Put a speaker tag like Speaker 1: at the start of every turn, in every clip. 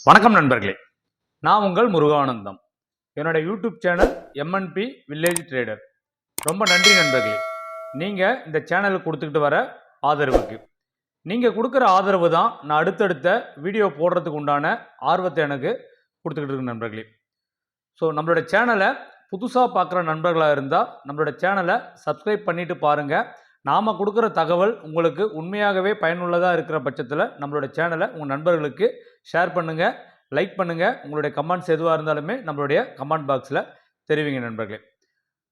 Speaker 1: வணக்கம் நண்பர்களே, நான் உங்கள் முருகானந்தம். என்னோட YouTube channel MNP village trader. ரொம்ப நன்றி நண்பர்களே, நீங்கள் இந்த சேனலுக்கு கொடுத்துக்கிட்டு வர ஆதரவுக்கு. நீங்கள் கொடுக்குற ஆதரவு தான் நான் அடுத்தடுத்த வீடியோ போடுறதுக்கு உண்டான ஆர்வத்தை எனக்கு கொடுத்துக்கிட்டு இருக்கு நண்பர்களே. ஸோ நம்மளோட சேனலை புதுசாக பார்க்குற நண்பர்களாக இருந்தால் நம்மளோட சேனலை சப்ஸ்கிரைப் பண்ணிவிட்டு பாருங்கள். நாம் கொடுக்குற தகவல் உங்களுக்கு உண்மையாகவே பயனுள்ளதாக இருக்கிற பட்சத்தில் நம்மளோட சேனலை உங்கள் நண்பர்களுக்கு ஷேர் பண்ணுங்கள், லைக் பண்ணுங்கள். உங்களுடைய கமெண்ட்ஸ் எதுவாக இருந்தாலுமே நம்மளுடைய கமெண்ட் பாக்ஸில் தெரிவிங்க நண்பர்களே.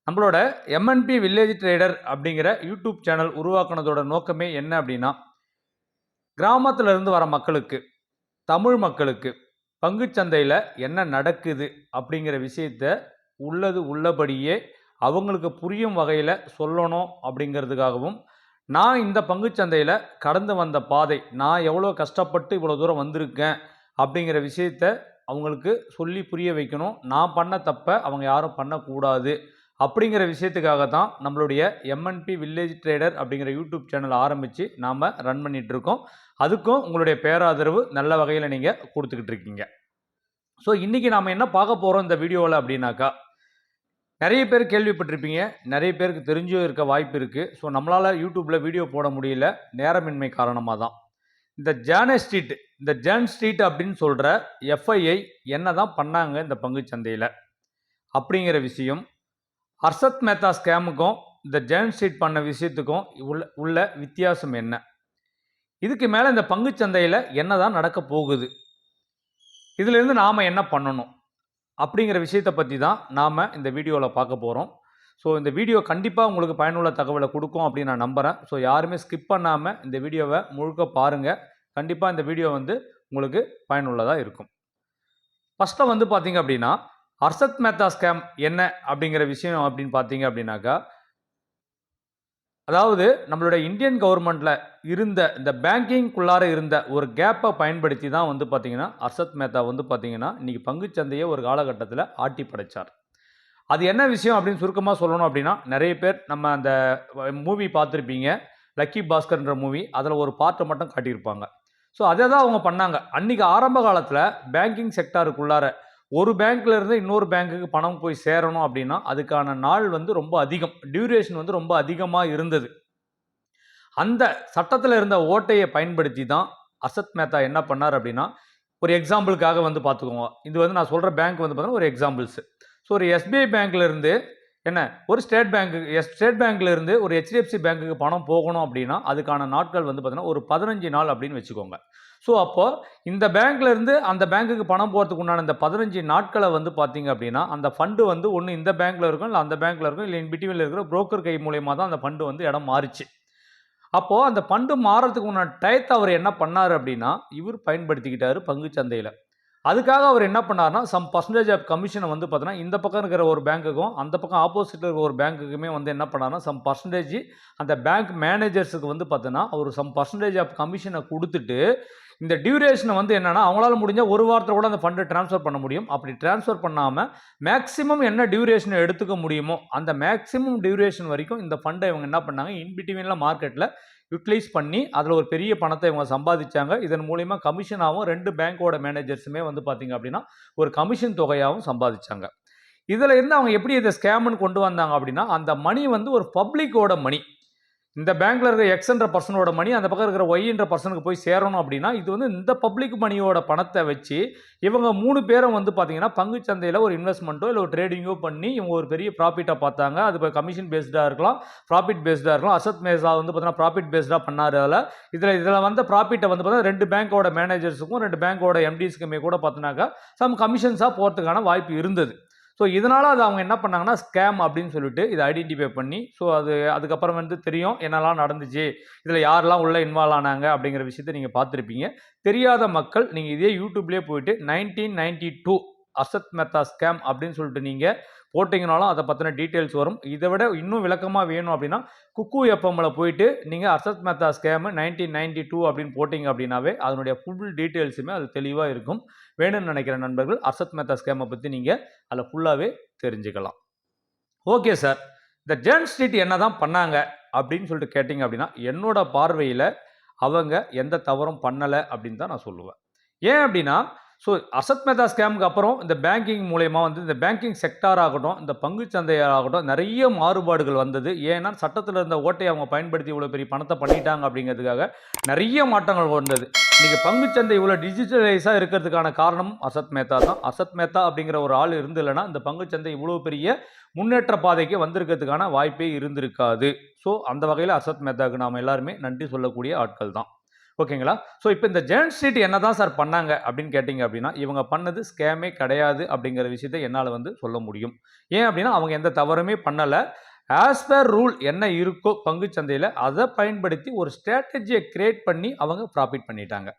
Speaker 1: நம்மளோட எம்என்பி வில்லேஜ் ட்ரேடர் அப்படிங்கிற யூடியூப் சேனல் உருவாக்குனதோட நோக்கமே என்ன அப்படின்னா, கிராமத்தில் இருந்து வர மக்களுக்கு, தமிழ் மக்களுக்கு பங்குச்சந்தையில் என்ன நடக்குது அப்படிங்கிற விஷயத்தை உள்ளபடியே அவங்களுக்கு புரியும் வகையில் சொல்லணும் அப்படிங்கிறதுக்காகவும், நான் இந்த பங்குச்சந்தையில் கடந்து வந்த பாதை, நான் எவ்வளோ கஷ்டப்பட்டு இவ்வளோ தூரம் வந்திருக்கேன் அப்படிங்கிற விஷயத்த அவங்களுக்கு சொல்லி புரிய வைக்கணும். நான் பண்ண தப்பை அவங்க யாரும் பண்ணக்கூடாது அப்படிங்கிற விஷயத்துக்காக தான் நம்மளுடைய எம்என்பி வில்லேஜ் ட்ரேடர் அப்படிங்கிற யூடியூப் சேனல் ஆரம்பித்து நாம் ரன் பண்ணிகிட்ருக்கோம். அதுக்கும் உங்களுடைய பேராதரவு நல்ல வகையில் நீங்கள் கொடுத்துக்கிட்டு இருக்கீங்க. ஸோ இன்றைக்கி நாம் என்ன பார்க்க போகிறோம் இந்த வீடியோவில் அப்படின்னாக்கா, நிறைய பேர் கேள்விப்பட்டிருப்பீங்க, நிறைய பேருக்கு தெரிஞ்சும் இருக்க வாய்ப்பு இருக்குது. ஸோ நம்மளால் யூடியூப்பில் வீடியோ போட முடியல, நேரமின்மை காரணமாக தான். இந்த ஜேன் ஸ்ட்ரீட் அப்படின்னு சொல்கிற எஃப்ஐஐ என்ன தான் பண்ணாங்க இந்த பங்குச்சந்தையில் அப்படிங்கிற விஷயம், ஹர்ஷத் மேத்தா ஸ்கேமுக்கும் இந்த ஜேன் ஸ்ட்ரீட் பண்ண விஷயத்துக்கும் உள்ள வித்தியாசம் என்ன, இதுக்கு மேலே இந்த பங்குச்சந்தையில் என்ன தான் நடக்க போகுது, இதிலிருந்து நாம் என்ன பண்ணணும் அப்படிங்கிற விஷயத்தை பற்றி தான் நாம் இந்த வீடியோவில் பார்க்க போகிறோம். ஸோ இந்த வீடியோ கண்டிப்பாக உங்களுக்கு பயனுள்ள தகவலை கொடுக்கும் அப்படின்னு நான் நம்புகிறேன். ஸோ யாருமே ஸ்கிப் பண்ணாமல் இந்த வீடியோவை முழுக்க பாருங்கள். கண்டிப்பாக இந்த வீடியோ உங்களுக்கு பயனுள்ளதாக இருக்கும். ஃபஸ்ட்டாக பார்த்தீங்க அப்படின்னா, ஹர்ஷத் மேத்தா ஸ்கேம் என்ன அப்படிங்கிற விஷயம் அப்படின்னு பார்த்தீங்க அப்படின்னாக்கா, அதாவது நம்மளுடைய இந்தியன் கவர்மெண்ட்டில் இருந்த இந்த பேங்கிங்குள்ளார இருந்த ஒரு கேப்பை பயன்படுத்தி தான் பார்த்தீங்கன்னா ஹர்ஷத் மேத்தா பார்த்தீங்கன்னா இன்றைக்கி பங்குச்சந்தையை ஒரு காலகட்டத்தில் ஆட்டி படைத்தார். அது என்ன விஷயம் அப்படின்னு சுருக்கமாக சொல்லணும் அப்படின்னா, நிறைய பேர் நம்ம அந்த மூவி பார்த்துருப்பீங்க, லக்கி பாஸ்கர்ன்ற மூவி. அதில் ஒரு பார்ட்டை மட்டும் காட்டியிருப்பாங்க. ஸோ அதை தான் அவங்க பண்ணாங்க. அன்றைக்கி ஆரம்ப காலத்தில் பேங்கிங் செக்டாருக்குள்ளார ஒரு பேங்க்கில் இருந்து இன்னொரு பேங்க்குக்கு பணம் போய் சேரணும் அப்படின்னா அதுக்கான நாள் ரொம்ப அதிகம், டியூரேஷன் ரொம்ப அதிகமாக இருந்தது. அந்த சட்டத்தில் இருந்த ஓட்டையை பயன்படுத்தி தான் ஹர்ஷத் மேத்தா என்ன பண்ணார் அப்படின்னா, ஒரு எக்ஸாம்பிளுக்காக பார்த்துக்கோங்க. இது நான் சொல்கிற பேங்க் பார்த்தீங்கன்னா ஒரு எக்ஸாம்பிள்ஸு. ஸோ ஒரு எஸ்பிஐ பேங்க்லேருந்து என்ன ஒரு ஸ்டேட் பேங்க்லேருந்து ஒரு ஹெச்டிஎஃப்சி பேங்க்குக்கு பணம் போகணும் அப்படின்னா அதுக்கான நாட்கள் பார்த்தீங்கன்னா ஒரு 15 நாள் அப்படின்னு வச்சுக்கோங்க. ஸோ அப்போது இந்த பேங்க்லேருந்து அந்த பேங்க்குக்கு பணம் போகிறதுக்கு உண்டான இந்த 15 நாட்களை பார்த்தீங்க அப்படின்னா அந்த ஃபண்டு ஒன்று இந்த பேங்க்கில் இருக்கும், இல்லை அந்த பேங்க்கில் இருக்கும், இல்லை இன்பிட்வீனில் இருக்கிற புரோக்கர் கை மூலயமா தான் அந்த ஃபண்டு இடம் மாறிச்சு. அப்போது அந்த ஃபண்டு மாறத்துக்கு உண்டான டயத்தை அவர் என்ன பண்ணார் அப்படின்னா இவர் பயன்படுத்திக்கிட்டார் பங்குச்சந்தையில். அதுக்காக அவர் என்ன பண்ணார்னா சம் பர்சன்டேஜ் ஆஃப் கமிஷனை பார்த்தோன்னா இந்த பக்கம் இருக்கிற ஒரு பேங்க்குக்கும் அந்த பக்கம் ஆப்போசிட்டில் இருக்கிற ஒரு பேங்க்குக்குமே என்ன பண்ணார்னா சம் பர்சன்டேஜ் அந்த பேங்க் மேனேஜர்ஸுக்கு பார்த்தோன்னா அவர் சம் பர்சன்டேஜ் ஆஃப் கமிஷனை கொடுத்துட்டு இந்த டியூரேஷனை என்னென்னா அவங்களால முடிஞ்சால் ஒரு வாரத்தில் கூட அந்த ஃபண்டை ட்ரான்ஸ்ஃபர் பண்ண முடியும். அப்படி ட்ரான்ஸ்ஃபர் பண்ணாமல் மேக்ஸிமம் என்ன டியூரேஷனை எடுத்துக்க முடியுமோ அந்த மேக்ஸிமம் டியூரேஷன் வரைக்கும் இந்த ஃபண்டை இவங்க என்ன பண்ணாங்க இன்பிட்வீனில் மார்க்கெட்டில் யூட்டிலைஸ் பண்ணி அதில் ஒரு பெரிய பணத்தை இவங்க சம்பாதிச்சாங்க. இதன் மூலிமா கமிஷனாகவும் 2 பேங்க்கோட மேனேஜர்ஸுமே பார்த்தீங்க அப்படின்னா ஒரு கமிஷன் தொகையாகவும் சம்பாதிச்சாங்க. இதில் இருந்து அவங்க எப்படி இதை ஸ்கேம்னு கொண்டு வந்தாங்க அப்படின்னா, அந்த மணி ஒரு பப்ளிக்கோட மணி, இந்த பேங்க்கில் இருக்கிற எக்ஸ்ன்ற பர்சனோட மணி அந்த பக்கம் இருக்கிற ஒய்ன்ற பர்சனுக்கு போய் சேரணும் அப்படின்னா இது இந்த பப்ளிக் மணியோட பணத்தை வச்சு இவங்க 3 பேரும் பார்த்தீங்கன்னா பங்குச்சந்தையில் ஒரு இன்வெஸ்ட்மெண்ட்டோ இல்லை ஒரு ட்ரேடிங்கோ பண்ணி இவங்க ஒரு பெரிய ப்ராஃபிட்டாக பார்த்தாங்க. அது இப்போ கமிஷன் பேஸ்டாக இருக்கலாம், ப்ராஃபிட் பேஸ்டாக இருக்கலாம். ஹர்ஷத் மேத்தா பார்த்தீங்கன்னா ப்ராஃபிட் பேஸ்டாக பண்ணார். இதில் வந்த ப்ராஃபிட்டை பார்த்தீங்கன்னா 2 பேங்க்கோட மேனேஜர்ஸுக்கும் 2 பேங்க்கோட எம்டிஸ்க்குமே கூட பார்த்தினாக்கா சம் கமிஷன்ஸாக போகிறதுக்கான வாய்ப்பு இருந்தது. ஸோ இதனால் அது அவங்க என்ன பண்ணாங்கன்னா ஸ்கேம் அப்படின்னு சொல்லிட்டு இதை ஐடென்டிஃபை பண்ணி ஸோ அதுக்கப்புறம் தெரியும் என்னெல்லாம் நடந்துச்சு, இதில் யாரெல்லாம் உள்ளே இன்வால்வ் ஆனாங்க அப்படிங்கிற விஷயத்தை நீங்கள் பார்த்துருப்பீங்க. தெரியாத மக்கள் நீங்கள் இதே யூடியூப்லேயே போயிட்டு 1992 ஹர்ஷத் மேத்தா ஸ்கேம் அப்படின்னு சொல்லிட்டு நீங்கள் போட்டிங்கனாலும் அதை பற்றின டீட்டெயில்ஸ் வரும். இதை விட இன்னும் விளக்கமாக வேணும் அப்படின்னா குக்கு எஃப்எம்மில் போயிட்டு நீங்கள் ஹர்ஷத் மேத்தா ஸ்கேமு 1992 அப்படின்னு போட்டிங்க அப்படின்னாவே அதனுடைய ஃபுல் டீட்டெயில்ஸுமே அது தெளிவாக இருக்கும். வேணும்னு நினைக்கிற நண்பர்கள் ஹர்ஷத் மேத்தா ஸ்கேமை பற்றி நீங்கள் அதில் ஃபுல்லாகவே தெரிஞ்சுக்கலாம். ஓகே சார், இந்த ஜேன் ஸ்ட்ரீட் என்ன தான் பண்ணாங்க அப்படின்னு சொல்லிட்டு கேட்டிங்க அப்படின்னா என்னோட பார்வையில் அவங்க எந்த தவறும் பண்ணலை அப்படின்னு தான் நான் சொல்லுவேன். ஏன் அப்படின்னா ஸோ அசத் மேத்தா ஸ்கேமுக்கு அப்புறம் இந்த பேங்கிங் மூலயமா வந்து இந்த பேங்கிங் செக்டார் ஆகட்டும், இந்த பங்குச்சந்தையாகட்டும் நிறைய மாறுபாடுகள் வந்தது. ஏன்னா சட்டத்தில் இருந்த ஓட்டையை அவங்க பயன்படுத்தி இவ்வளோ பெரிய பணத்தை பண்ணிட்டாங்க அப்படிங்கிறதுக்காக நிறைய மாற்றங்கள் வந்தது. இன்றைக்கி பங்குச்சந்தை இவ்வளோ டிஜிட்டலைஸாக இருக்கிறதுக்கான காரணம் அசத் மேத்தா தான். அசத் மேத்தா அப்படிங்கிற ஒரு ஆள் இருந்து இல்லைன்னா இந்த பங்குச்சந்தை இவ்வளோ பெரிய முன்னேற்ற பாதைக்கு வந்திருக்கிறதுக்கான வாய்ப்பே இருந்திருக்காது. ஸோ அந்த வகையில் அசத் மேத்தாவுக்கு நாம் எல்லாருமே நன்றி சொல்லக்கூடிய ஆட்கள் தான். ஓகேங்களா? ஸோ இப்போ இந்த ஜெயண்ட் ஸ்ட்ரீட் என்ன தான் சார் பண்ணாங்க அப்படின்னு கேட்டிங்க அப்படின்னா, இவங்க பண்ணது ஸ்கேமே கிடையாது அப்படிங்கிற விஷயத்தை என்னால் வந்து சொல்ல முடியும். ஏன் அப்படின்னா அவங்க எந்த தவறுமே பண்ணலை. ஆஸ் பர் ரூல் என்ன இருக்கோ பங்குச்சந்தையில் அதை பயன்படுத்தி ஒரு ஸ்ட்ராட்டஜியை கிரியேட் பண்ணி அவங்க ப்ராஃபிட் பண்ணிட்டாங்க.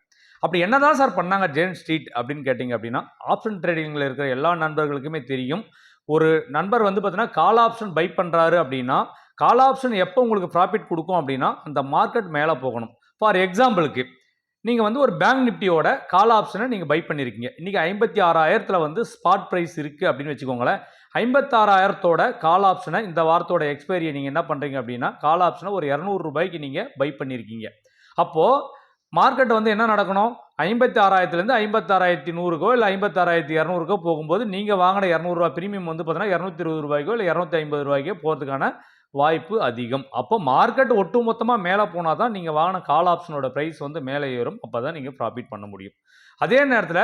Speaker 1: அப்படி என்ன தான் சார் பண்ணாங்க ஜெயண்ட் ஸ்ட்ரீட் அப்படின்னு கேட்டிங்க அப்படின்னா, ஆப்ஷன் ட்ரேடிங்கில் இருக்கிற எல்லா நண்பர்களுக்குமே தெரியும். ஒரு நண்பர் வந்து பார்த்தீங்கன்னா கால் ஆப்ஷன் பை பண்ணுறாரு அப்படின்னா, கால் ஆப்ஷன் எப்போ உங்களுக்கு ப்ராஃபிட் கொடுக்கும் அப்படின்னா, அந்த மார்க்கெட் மேலே போகணும். ஃபார் எக்ஸாம்பிளுக்கு நீங்கள் வந்து ஒரு பேங்க் நிஃப்டியோட கால் ஆப்ஷனை நீங்கள் பை பண்ணியிருக்கீங்க. இன்றைக்கி 56,000 வந்து ஸ்பாட் ப்ரைஸ் இருக்குது அப்படின்னு வச்சுக்கோங்களேன். 56,000 கால் ஆப்ஷனை இந்த வாரத்தோட எக்ஸ்பைரியை நீங்கள் என்ன பண்ணுறீங்க அப்படின்னா, கால் ஆப்ஷனை ஒரு 200 ரூபாய்க்கு நீங்கள் பை பண்ணியிருக்கீங்க. அப்போது மார்க்கெட் வந்து என்ன நடக்கணும்? 56,000லேருந்து 56,100க்கோ இல்லை 56,200க்கோ போகும்போது நீங்கள் வாங்கின 200 ரூபா ப்ரீமியம் வந்து பார்த்தீங்கன்னா 220 ரூபாய்க்கோ இல்லை 250 ரூபாய்க்கோ போகிறதுக்கான வாய்ப்பு அதிகம். அப்போ மார்க்கெட் ஒட்டுமொத்தமாக மேலே போனால் தான் நீங்கள் வாங்கின கால் ஆப்ஷனோட ப்ரைஸ் வந்து மேலே ஏறும். அப்போ தான் நீங்கள் ப்ராஃபிட் பண்ண முடியும். அதே நேரத்தில்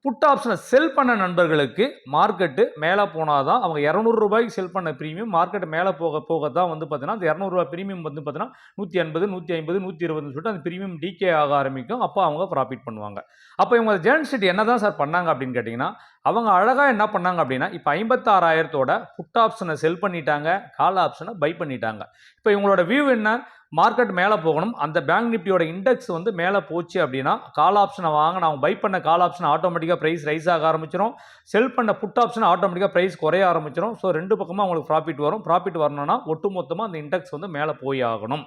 Speaker 1: புட் ஆப்ஷனை செல் பண்ண நண்பர்களுக்கு மார்க்கெட்டு மேலே போனால் தான் அவங்க 200 ரூபாய்க்கு செல் பண்ண ப்ரீமியம் மார்க்கெட் மேலே போக போக தான் வந்து பார்த்தீங்கன்னா அந்த 200 ரூபா ப்ரீமியம் வந்து பார்த்தீங்கன்னா 180, 150, 120 சொல்லிட்டு அந்த ப்ரீமியம் டிகே ஆக ஆரம்பிக்கும். அப்போ அவங்க ப்ராஃபிட் பண்ணுவாங்க. அப்போ இவங்க ஜெயண்ட் ஸ்ட்ரீட் என்ன தான் சார் பண்ணாங்க அப்படின்னு கேட்டிங்கன்னா, அவங்க அழகாக என்ன பண்ணாங்க அப்படின்னா, இப்போ 56,000 புட் ஆப்ஷனை செல் பண்ணிட்டாங்க, கால் ஆப்ஷனை பை பண்ணிட்டாங்க. இப்போ இவங்களோட வியூ என்ன? மார்க்கெட் மேலே போகணும். அந்த பேங்க் நிஃப்டியோட இண்டெக்ஸ் வந்து மேலே போச்சு அப்படின்னா கால் ஆப்ஷனை வாங்க அவங்க பை பண்ண கால் ஆப்ஷன் ஆட்டோமேட்டிக்காக ப்ரைஸ் ரைஸ் ஆக ஆரம்பிச்சிடும். செல் பண்ண புட் ஆப்ஷன் ஆட்டோமேட்டிக்காக ப்ரைஸ் குறைய ஆரம்பிச்சிடும். ஸோ ரெண்டு பக்கமும் அவங்களுக்கு ப்ராஃபிட் வரும். ப்ராஃபிட் வரணும்னா ஒட்டு மொத்தமாக அந்த இண்டெக்ஸ் வந்து மேலே போய் ஆகணும்.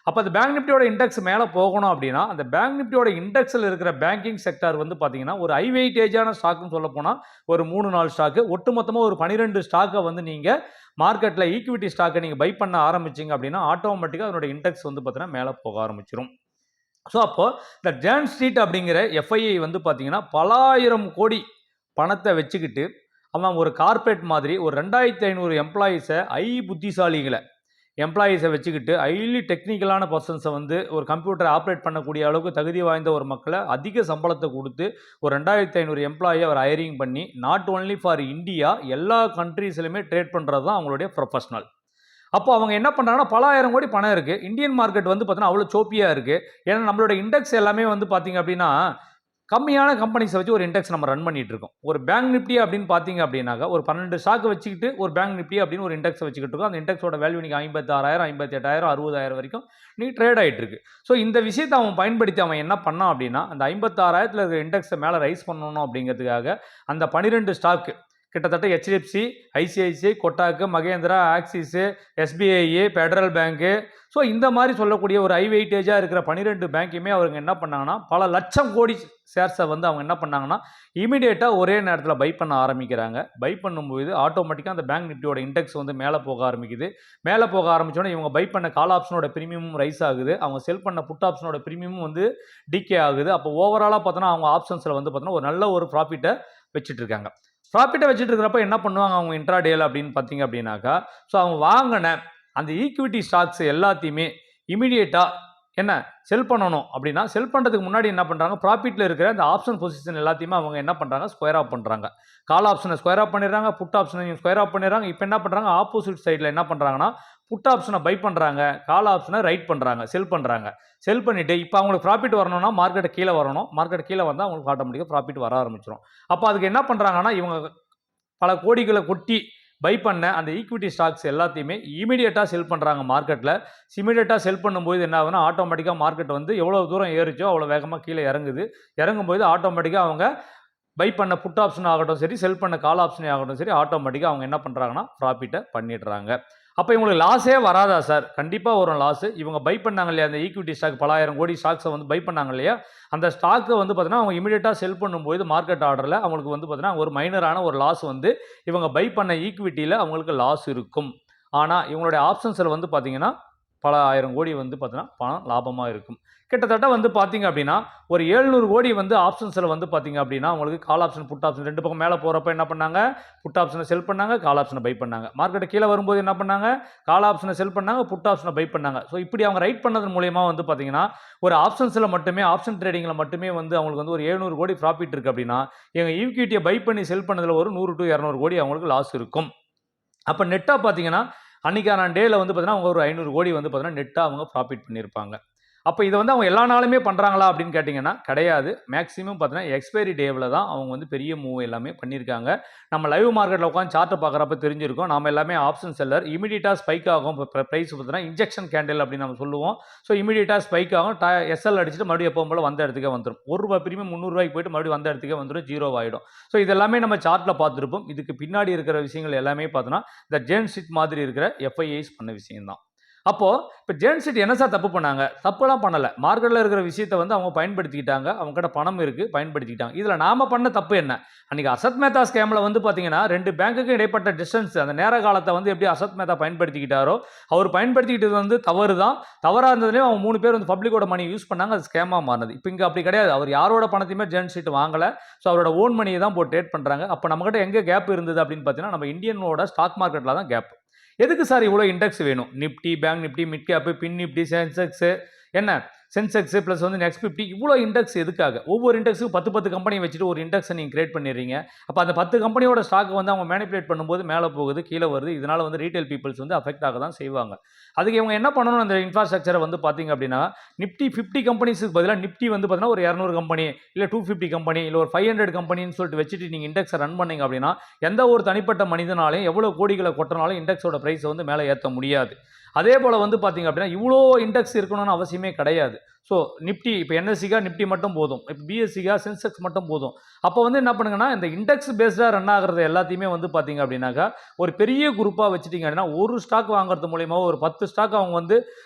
Speaker 1: அப்போ அந்த பேங்க் நிஃப்டியோட இண்டெக்ஸ் மேலே போகணும் அப்படின்னா அந்த பேங்க் நிஃப்டியோட இண்டெக்ஸில் இருக்கிற பேங்கிங் செக்டார் வந்து பார்த்தீங்கன்னா ஒரு ஹை வெயிட்டேஜான ஸ்டாக்குன்னு சொல்ல போனால் ஒரு 3-4 ஸ்டாக்கு ஒட்டு மொத்தமாக ஒரு 12 ஸ்டாக்கை வந்து நீங்கள் மார்க்கெட்டில் ஈக்விட்டி ஸ்டாக்கை நீங்கள் பை பண்ண ஆரம்பிச்சிங்க அப்படின்னா ஆட்டோமேட்டிக்காக அதனோட இண்டெக்ஸ் வந்து பார்த்தீங்கன்னா மேலே போக ஆரம்பிச்சிடும். ஸோ அப்போது இந்த ஜெயண்ட் ஸ்ட்ரீட் அப்படிங்கிற எஃப்ஐஐ வந்து பார்த்தீங்கன்னா பலாயிரம் கோடி பணத்தை வச்சுக்கிட்டு அவன் ஒரு கார்பரேட் மாதிரி ஒரு 2,500 எம்ப்ளாயீஸை புத்திசாலிகளை எம்ப்ளாயீஸை வச்சுக்கிட்டு ஹைலி டெக்னிக்கலான பர்சன்ஸை வந்து ஒரு கம்ப்யூட்டரை ஆப்ரேட் பண்ணக்கூடிய அளவுக்கு தகுதி வாய்ந்த ஒரு மக்களை அதிக சம்பளத்தை கொடுத்து ஒரு 2,500 எம்ப்ளாயை அவர் ஹைரிங் பண்ணி நாட் ஓன்லி ஃபார் இந்தியா எல்லா கண்ட்ரீஸ்லையுமே ட்ரேட் பண்ணுறது தான் அவங்களுடைய ப்ரொஃபஷனல். அப்போ அவங்க என்ன பண்ணுறாங்கன்னா பலாயிரம் கோடி பணம் இருக்குது. இந்தியன் மார்க்கெட் வந்து பார்த்தீங்கன்னா அவ்வளோ சோப்பியாக இருக்குது. ஏன்னா நம்மளோட இண்டெக்ஸ் எல்லாமே வந்து பார்த்திங்க அப்படின்னா கம்மியான கம்பெனிஸை வச்சு ஒரு இண்டெக்ஸ் நம்ம ரன் பண்ணிட்டு இருக்கோம். ஒரு பேங்க் நிஃப்டி அப்படின்னு பார்த்தீங்க அப்படின்னாக்கா ஒரு 12 ஸ்டாக் வச்சுக்கிட்டு ஒரு பேங்க் நிஃப்டி அப்படின்னு ஒரு இண்டெக்ஸ் வச்சுக்கிட்டு இருக்கோம். அந்த இண்டெக்ஸோட வேல்யூ நீங்கள் 56,000, 58,000, 60,000 வரைக்கும் நீ ட்ரேட் ஆகிட்டு இருக்கு. ஸோ இந்த விஷயத்தை அவன் பயன்படுத்தி அவன் என்ன பண்ணான் அப்படின்னா அந்த 56,000 இருக்கிற இண்டெக்ஸை மேலே ரைஸ் பண்ணணும் அப்படிங்கிறதுக்காக அந்த 12 ஸ்டாக்கு கிட்டத்தட்ட HDFC, ICICI, Kotak, Mahindra, Axis, SBI, Federal bank, so இந்த மாதிரி சொல்லக்கூடிய ஒரு ஹை வெயிட்டேஜாக இருக்கிற 12 பேங்க்குமே அவங்க என்ன பண்ணாங்கன்னா பல லட்சம் கோடி ஷேர்ஸை வந்து அவங்க என்ன பண்ணாங்கன்னா இமீடியட்டாக ஒரே நேரத்தில் பை பண்ண ஆரம்பிக்கிறாங்க. பை பண்ணும்போது ஆட்டோமேட்டிக்காக அந்த பேங்க் நிஃப்டியோட இண்டெக்ஸ் வந்து மேலே போக ஆரம்பிக்குது. மேலே போக ஆரம்பித்தோன்னே இவங்க பை பண்ண கால் ஆப்ஷனோட ப்ரீமியமும் ரைஸ் ஆகுது. அவங்க செல் பண்ண புட் ஆப்ஷனோட ப்ரீமியமும் வந்து டிகே ஆகுது. அப்போ ஓவராலாக பார்த்தோன்னா அவங்க ஆப்ஷன்ஸில் வந்து பார்த்தோன்னா ஒரு நல்ல ஒரு ப்ராஃபிட்டை வச்சுட்டு இருக்காங்க. ப்ராஃபிட்டை வச்சுட்டு இருக்கிறப்ப என்ன பண்ணுவாங்க அவங்க இன்ட்ராடேல அப்படின்னு பார்த்தீங்க அப்படின்னாக்கா ஸோ அவங்க வாங்கின அந்த ஈக்விட்டி ஸ்டாக்ஸ் எல்லாத்தையுமே இமீடியட்டாக என்ன செல் பண்ணணும் அப்படின்னா செல் பண்ணுறதுக்கு முன்னாடி என்ன பண்ணுறாங்க ப்ராஃபிட்டில் இருக்கிற அந்த ஆப்ஷன் பொசிஷன் எல்லாத்தையுமே அவங்க என்ன பண்ணுறாங்க ஸ்கொயர் ஆஃப் பண்ணுறாங்க. கால் ஆப்ஷனை ஸ்கொயர் ஆஃப் பண்ணிடுறாங்க, புட் ஆப்ஷனையும் ஸ்கொயர் ஆஃப் பண்ணிடுறாங்க. இப்போ என்ன பண்ணுறாங்க ஆப்போசிட் சைடில் என்ன பண்ணுறாங்கன்னா புட் ஆப்ஷனை பை பண்ணுறாங்க, கால் ஆப்ஷனை ரைட் பண்ணுறாங்க, செல் பண்ணுறாங்க. செல் பண்ணிவிட்டு இப்போ அவங்களுக்கு ப்ராஃபிட் வரணும்னா மார்க்கெட்டை கீழே வரணும். மார்க்கெட் கீழே வந்தால் அவங்களுக்கு ஆட்டோமேட்டிக்காக ப்ராஃபிட் வர ஆரம்பிச்சிடும். அப்போ அதுக்கு என்ன பண்ணுறாங்கன்னா இவங்க பல கோடிகளை கொட்டி பை பண்ண அந்த ஈக்விட்டி ஸ்டாக்ஸ் எல்லாத்தையுமே இமீடியட்டாக செல் பண்ணுறாங்க மார்க்கெட்டில். இமீடியட்டாக செல் பண்ணும்போது என்ன ஆகுதுன்னா ஆட்டோமேட்டிக்காக மார்க்கெட் வந்து எவ்வளோ தூரம் ஏறிச்சோ அவ்வளோ வேகமாக கீழே இறங்குது. இறங்கும்போது ஆட்டோமேட்டிக்காக அவங்க பை பண்ண புட் ஆப்ஷன் ஆகட்டும் சரி, செல் பண்ண கால் ஆப்ஷனே ஆகட்டும் சரி, ஆட்டோமேட்டிக்காக அவங்க என்ன பண்ணுறாங்கன்னா ப்ராஃபிட்டை பண்ணிடுறாங்க. அப்போ இவங்களுக்கு லாஸே வராதா சார்? கண்டிப்பாக வரும் லாஸு. இவங்க பை பண்ணாங்க இல்லையா அந்த ஈக்விட்டி ஸ்டாக் பலாயிரம் கோடி ஸ்டாக்ஸை வந்து பை பண்ணாங்க இல்லையா, அந்த ஸ்டாக்கை வந்து பார்த்தீங்கன்னா அவங்க இமீடியட்டாக செல் பண்ணும்போது மார்க்கெட் ஆர்டரில் அவங்களுக்கு வந்து பார்த்தீங்கன்னா ஒரு மைனரான ஒரு லாஸ் வந்து இவங்க பை பண்ண ஈக்விட்டியில் அவங்களுக்கு லாஸ் இருக்கும். ஆனால் இவங்களுடைய ஆப்ஷன்ஸில் வந்து பார்த்தீங்கன்னா பல ஆயிரம் கோடி வந்து பார்த்தீங்கன்னா பணம் லாபமாக இருக்கும். கிட்டத்தட்ட வந்து பார்த்தீங்க அப்படின்னா ஒரு 700 கோடி வந்து ஆப்ஷன்ஸில் வந்து பார்த்தீங்க அப்படின்னா உங்களுக்கு கால் ஆப்ஷன் புட் ஆப்ஷன் ரெண்டு பக்கம் மேலே போகிறப்ப என்ன பண்ணாங்க, புட் ஆப்ஷனை செல் பண்ணாங்க, கால் ஆப்ஷனை பை பண்ணாங்க. மார்க்கெட் கீழே வரும்போது என்ன பண்ணாங்க, கால் ஆப்ஷனை செல் பண்ணாங்க, புட் ஆப்ஷனை பை பண்ணாங்க. ஸோ இப்படி அவங்க ரைட் பண்ணது மூலயமா வந்து பார்த்தீங்கன்னா ஒரு ஆப்ஷன்ஸில் மட்டுமே ஆப்ஷன் ட்ரேடிங்கில் மட்டுமே வந்து அவங்களுக்கு வந்து ஒரு 700 கோடி ப்ராஃபிட் இருக்குது அப்படின்னா எங்கள் ஈக்விட்டியை பை பண்ணி செல் பண்ணதில் ஒரு 100 to 200 கோடி அவங்களுக்கு லாஸ் இருக்கும். அப்போ நெட்டாக பார்த்தீங்கன்னா அன்றைக்கான டேயில் வந்து பார்த்தீங்கன்னா அவங்க ஒரு 500 கோடி வந்து பார்த்தீங்கன்னா நெட்டாக அவங்க ப்ராஃபிட் பண்ணியிருப்பாங்க. அப்போ இதை வந்து அவங்க எல்லா நாளுமே பண்ணுறாங்களா அப்படின்னு கேட்டிங்கன்னா கிடையாது. மேக்ஸிமம் பார்த்தீங்கன்னா எக்ஸ்பைரி டேவில் தான் அவங்க வந்து பெரிய மூவ் எல்லாமே பண்ணியிருக்காங்க. நம்ம லைவ் மார்க்கெட்டில் உட்காந்து சார்ட்டை பார்க்குறப்ப தெரிஞ்சிருக்கும். நம்ம எல்லாமே ஆப்ஷன் செல்லர் இமீடியட்டாக ஸ்பைக் ஆகும். இப்போ ப்ரைஸ் பார்த்தீங்கன்னா இன்ஜெக்ஷன் கேண்டில் அப்படின்னு நம்ம சொல்லுவோம். ஸோ இமீடியட்டாக ஸ்பைக் ஆகும். எஸ்எல் அடிச்சுட்டு மறுபடியும் எப்போ போல வந்த இடத்துக்கே வந்துடும். ₹1 பிரீமியம் ₹300 போயிட்டு மறுபடியும் வந்த இடத்துக்கே வந்துடும், ஜீரோ ஆகிடும். ஸோ இதெல்லாமே நம்ம சார்ட்டில் பார்த்துருப்போம். இதுக்கு பின்னாடி இருக்கிற விஷயங்கள் எல்லாமே பார்த்தோன்னா இந்த ஜேன் ஷீட் மாதிரி இருக்கிற எஃப்ஐஐஸ் பண்ண விஷயம் தான். அப்போது இப்போ ஜேன் ஷீட் என்ன சார் தப்பு பண்ணாங்க? தப்புலாம் பண்ணலை. மார்க்கெட்டில் இருக்கிற விஷயத்தை வந்து அவங்க பயன்படுத்திக்கிட்டாங்க. அவங்ககிட்ட பணம் இருக்குது, பயன்படுத்திக்கிட்டாங்க. இதில் நாம் பண்ண தப்பு என்ன? அன்றைக்கி அசத் மேத்தா ஸ்கேமில் வந்து பார்த்தீங்கன்னா 2 பேங்குக்கு இடைப்பட்ட டிஸ்டன்ஸ் அந்த நேர காலத்தை வந்து எப்படி அசத் மேத்தா பயன்படுத்திக்கிட்டாரோ அவர் பயன்படுத்திக்கிட்டது வந்து தவறு தான். தவறாக இருந்ததுலேயும் அவங்க 3 பேர் வந்து பப்ளிக்கோட மணி யூஸ் பண்ணாங்க. அது ஸ்கேமாக மாறினது. இப்போ இங்கே அப்படி கிடையாது. அவர் யாரோட பணத்தையுமே ஜேன் ஷீட் வாங்கலை. ஸோ அவரோட ஓன் மணியை தான் போட்டு ட்ரேட் பண்ணுறாங்க. அப்போ நம்மகிட்ட எங்கே கேப் இருந்தது அப்படின்னு பார்த்தீங்கன்னா நம்ம இந்தியனோட ஸ்டாக் மார்க்கெட்டில் தான் கேப். எதுக்கு சார் இவ்வளோ இண்டெக்ஸ் வேணும்? Nifty, bank Nifty, mid cap, fin Nifty, Sensex என்ன சென்செக்ஸு ப்ளஸ் வந்து நெக்ஸ்ட் 50 இவ்வளோ இண்டெக்ஸ் எதுக்காக? ஒவ்வொரு இண்டெக்ஸுக்கும் 10 கம்பெனி வச்சுட்டு ஒரு இண்டெக்ஸை நீங்கள் கிரியேட் பண்ணிடுறீங்க. அப்போ அந்த 10 கம்பெனியோட ஸ்டாக் வந்து அவங்க மேனிபுலேட் பண்ணும்போது மேலே போகுது, கீழே வருது. இதனால் வந்து ரீட்டைல் பீப்புள்ஸ் வந்து அஃபெக்ட் ஆக தான் செய்வாங்க. அதுக்கு இவங்க என்ன பண்ணணும், அந்த இன்ஃப்ராஸ்ட்ரக்சரை வந்து பார்த்தீங்க அப்படின்னா நிப்டி 50 கம்பெனிஸுக்கு பதிலாக நிப்டி வந்து பார்த்தீங்கன்னா ஒரு 200 கம்பெனி இல்லை 250 கம்பெனி இல்லை ஒரு 500 கம்பெனின்னு சொல்லிட்டு வச்சுட்டு நீங்கள் இண்டெக்ஸை ரன் பண்ணீங்க அப்படின்னா எந்த ஒரு தனிப்பட்ட மனிதனாலையும் எவ்வளோ கோடிகளை கொட்டினாலும் இண்டெக்ஸோட ப்ரைஸை வந்து மேலே ஏற்ற முடியாது. அதே போல் வந்து பார்த்தீங்க அப்படின்னா இவ்வளோ இண்டெக்ஸ் இருக்கணும்னு அவசியமே கிடையாது. ஸோ நிப்டி இப்போ என்எஸ்சிக்காக நிப்டி மட்டும் போதும், இப்போ பிஎஸ்சிக்காக சென்செக்ஸ் மட்டும் போதும். அப்போ வந்து என்ன பண்ணுங்கன்னா இந்த இண்டெக்ஸ் பேஸ்டாக ரன் ஆகிறது எல்லாத்தையுமே வந்து பார்த்தீங்க அப்படின்னாக்கா ஒரு பெரிய குரூப்பாக வச்சுட்டிங்க அப்படின்னா ஒரு ஸ்டாக் வாங்குறது மூலியமாவோ ஒரு 10 ஸ்டாக் அவங்க வந்து